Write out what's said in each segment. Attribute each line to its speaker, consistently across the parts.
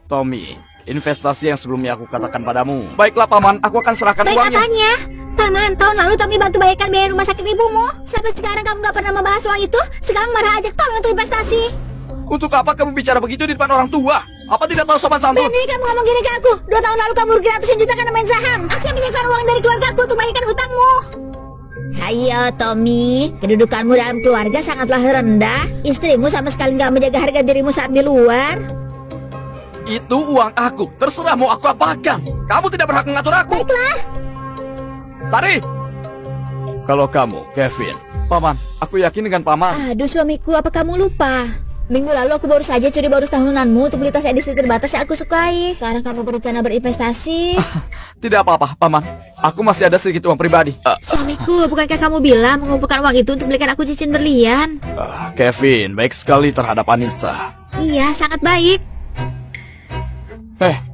Speaker 1: Tommy, investasi yang sebelumnya aku katakan padamu. Baiklah paman, aku akan serahkan
Speaker 2: Baik
Speaker 1: uangnya.
Speaker 2: apanya? Paman, tahun lalu Tommy bantu bayarkan biaya rumah sakit ibumu. Sampai sekarang kamu gak pernah membahas uang itu. Sekarang marah ajak Tommy untuk investasi.
Speaker 1: Untuk apa kamu bicara begitu di depan orang tua? Apa tidak tahu sopan santun?
Speaker 2: Berani kamu ngomong gini ke aku. 2 tahun lalu kamu rugi ratusan juta karena main saham. Aku yang menyimpan uang dari keluarga aku untuk bayarkan hutangmu. Ayo Tommy, kedudukanmu dalam keluarga sangatlah rendah. Istrimu sama sekali gak menjaga harga dirimu saat di luar.
Speaker 1: Itu uang aku, terserah mau aku apakan. Kamu tidak berhak mengatur aku.
Speaker 2: Baiklah.
Speaker 1: Tarik. Kalau kamu, Kevin, paman, aku yakin dengan paman.
Speaker 2: Aduh suamiku, apa kamu lupa? Minggu lalu aku baru saja curi bonus tahunanmu untuk beli tas edisi terbatas yang aku sukai. Sekarang kamu berencana berinvestasi.
Speaker 1: Tidak apa-apa, paman. Aku masih ada sedikit uang pribadi.
Speaker 2: Suamiku, bukankah kamu bilang mengumpulkan uang itu untuk belikan aku cincin berlian?
Speaker 1: Kevin, baik sekali terhadap Anissa.
Speaker 2: Iya, sangat baik.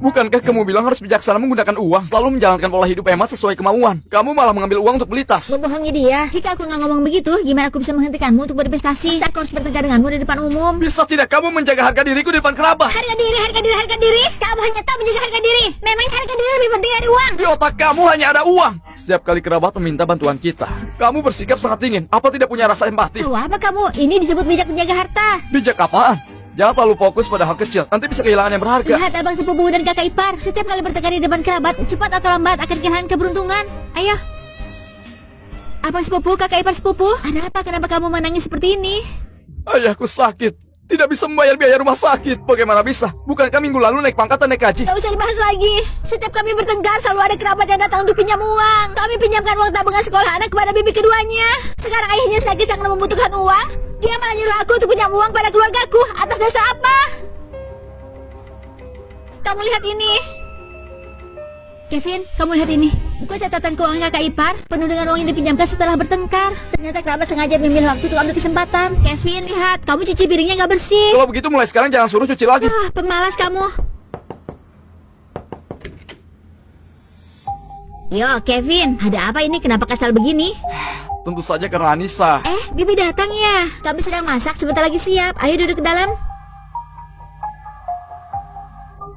Speaker 1: Bukankah kamu bilang harus bijaksana menggunakan uang, selalu menjalankan pola hidup hemat sesuai kemauan? Kamu malah mengambil uang untuk beli tas.
Speaker 2: Membohongi dia. Jika aku nggak ngomong begitu, gimana aku bisa menghentikanmu untuk berinvestasi? Aku harus bertengkar denganmu di depan umum.
Speaker 1: Bisa tidak kamu menjaga harga diriku di depan kerabat?
Speaker 2: Harga diri, harga diri, harga diri. Kamu hanya tahu menjaga harga diri. Memang harga diri lebih penting dari uang.
Speaker 1: Di otak kamu hanya ada uang. Setiap kali kerabat meminta bantuan kita, kamu bersikap sangat dingin. Apa tidak punya rasa empati?
Speaker 2: Tahu apa kamu? Ini disebut bijak menjaga harta.
Speaker 1: Bijak apaan? Jangan terlalu fokus pada hal kecil, nanti bisa kehilangan yang berharga.
Speaker 2: Lihat abang sepupu dan kakak ipar. Setiap kali bertengkar di depan kerabat, cepat atau lambat akan kehilangan keberuntungan. Ayo. Abang sepupu, kakak ipar sepupu. Ada apa? Kenapa kamu menangis seperti ini?
Speaker 1: Ayahku sakit, tidak bisa membayar biaya rumah sakit. Bagaimana bisa? Bukankah minggu lalu naik pangkat dan naik gaji?
Speaker 2: Gak usah dibahas lagi. Setiap kami bertengkar selalu ada kerabat yang datang untuk pinjam uang. Kami pinjamkan uang tabungan sekolah anak kepada bibi keduanya. Sekarang ayahnya sakit sangat membutuhkan uang. Dia malah nyuruh aku untuk pinjam uang pada keluargaku. Atas dasar apa? Kamu lihat ini. Kevin, kamu lihat ini. Buku catatan keuangan kakak ipar penuh dengan uang yang dipinjamkan setelah bertengkar. Ternyata kerabat sengaja memilih waktu untuk ambil kesempatan. Kevin, lihat. Kamu cuci piringnya gak bersih.
Speaker 1: Kalau begitu mulai sekarang jangan suruh cuci lagi.
Speaker 2: Pemalas kamu. Yo, Kevin, ada apa ini? Kenapa kasar begini?
Speaker 1: Tentu saja karena Anissa.
Speaker 2: Bibi datang ya. Kami sedang masak, sebentar lagi siap. Ayo duduk ke dalam.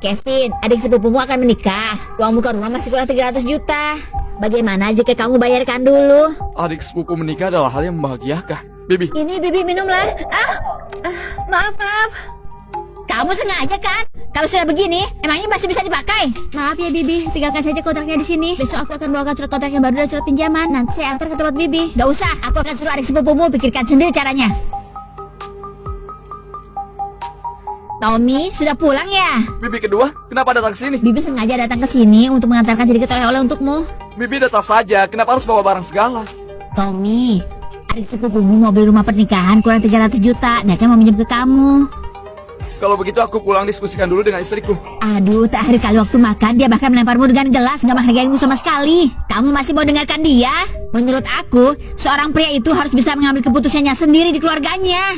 Speaker 2: Kevin, adik sepupumu akan menikah. Uang muka rumah masih kurang 300 juta. Bagaimana jika kamu bayarkan dulu?
Speaker 1: Adik sepupu menikah adalah hal yang membahagiakan. Bibi.
Speaker 2: Ini Bibi minumlah. Maaf. Kamu sengaja kan? Kalau sudah begini, emangnya masih bisa dipakai? Maaf ya Bibi, tinggalkan saja kontraknya di sini. Besok aku akan bawakan surat kontrak yang baru dan surat pinjaman. Nanti saya antar ke tempat Bibi. Gak usah, aku akan suruh adik sepupumu pikirkan sendiri caranya. Tommy, sudah pulang ya?
Speaker 1: Bibi kedua, kenapa datang ke sini?
Speaker 2: Bibi sengaja datang ke sini untuk mengantarkan sedikit oleh-oleh untukmu.
Speaker 1: Bibi datang saja, kenapa harus bawa barang segala?
Speaker 2: Tommy, adik sepupumu mau beli rumah pernikahan kurang 300 juta. Dia mau minjem ke kamu.
Speaker 1: Kalau begitu aku pulang diskusikan dulu dengan istriku.
Speaker 2: Aduh, terakhir kali waktu makan dia bahkan melemparmu dengan gelas, gak menghargaimu sama sekali. Kamu masih mau dengarkan dia? Menurut aku, seorang pria itu harus bisa mengambil keputusannya sendiri di keluarganya.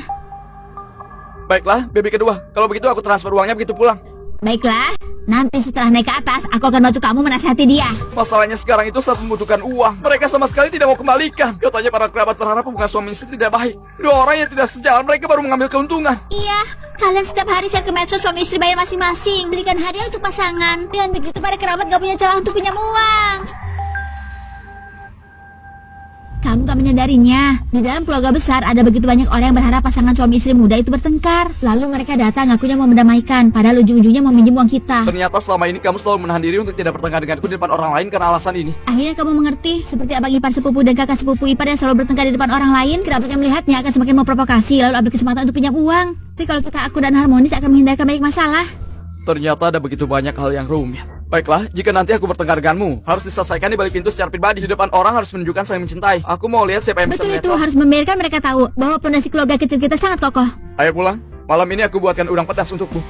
Speaker 1: Baiklah, Bibi kedua. Kalau begitu aku transfer uangnya begitu pulang.
Speaker 2: Baiklah, nanti setelah naik ke atas, aku akan bantu kamu menasihati dia.
Speaker 1: Masalahnya sekarang itu saat membutuhkan uang. Mereka sama sekali tidak mau kembalikan. Katanya para kerabat berharap hubungan suami istri tidak baik. Dua orang yang tidak sejalan, mereka baru mengambil keuntungan.
Speaker 2: Iya, kalian setiap hari share ke medsos suami istri bayar masing-masing. Belikan hadiah untuk pasangan. Dengan begitu para kerabat gak punya celah untuk pinjam uang. Kamu gak menyadarinya. Di dalam keluarga besar ada begitu banyak orang yang berharap pasangan suami istri muda itu bertengkar. Lalu mereka datang ngakunya mau mendamaikan, padahal ujung-ujungnya mau minjem uang kita.
Speaker 1: Ternyata selama ini kamu selalu menahan diri untuk tidak bertengkar denganku di depan orang lain karena alasan ini.
Speaker 2: Akhirnya kamu mengerti. Seperti abang ipar sepupu dan kakak sepupu ipar yang selalu bertengkar di depan orang lain. Kerabat yang melihatnya akan semakin memprovokasi, lalu ambil kesempatan untuk pinjam uang. Tapi kalau kita akur dan harmonis akan menghindarkan banyak masalah.
Speaker 1: Ternyata ada begitu banyak hal yang rumit. Baiklah, jika nanti aku bertengkar denganmu, harus diselesaikan di balik pintu secara pribadi. Di depan orang harus menunjukkan saling mencintai. Aku mau lihat siapa yang bisa
Speaker 2: Betul itu,
Speaker 1: menetral.
Speaker 2: harus membiarkan mereka tahu bahwa pondasi keluarga kecil kita sangat kokoh.
Speaker 1: Ayo pulang. Malam ini aku buatkan udang pedas untukmu.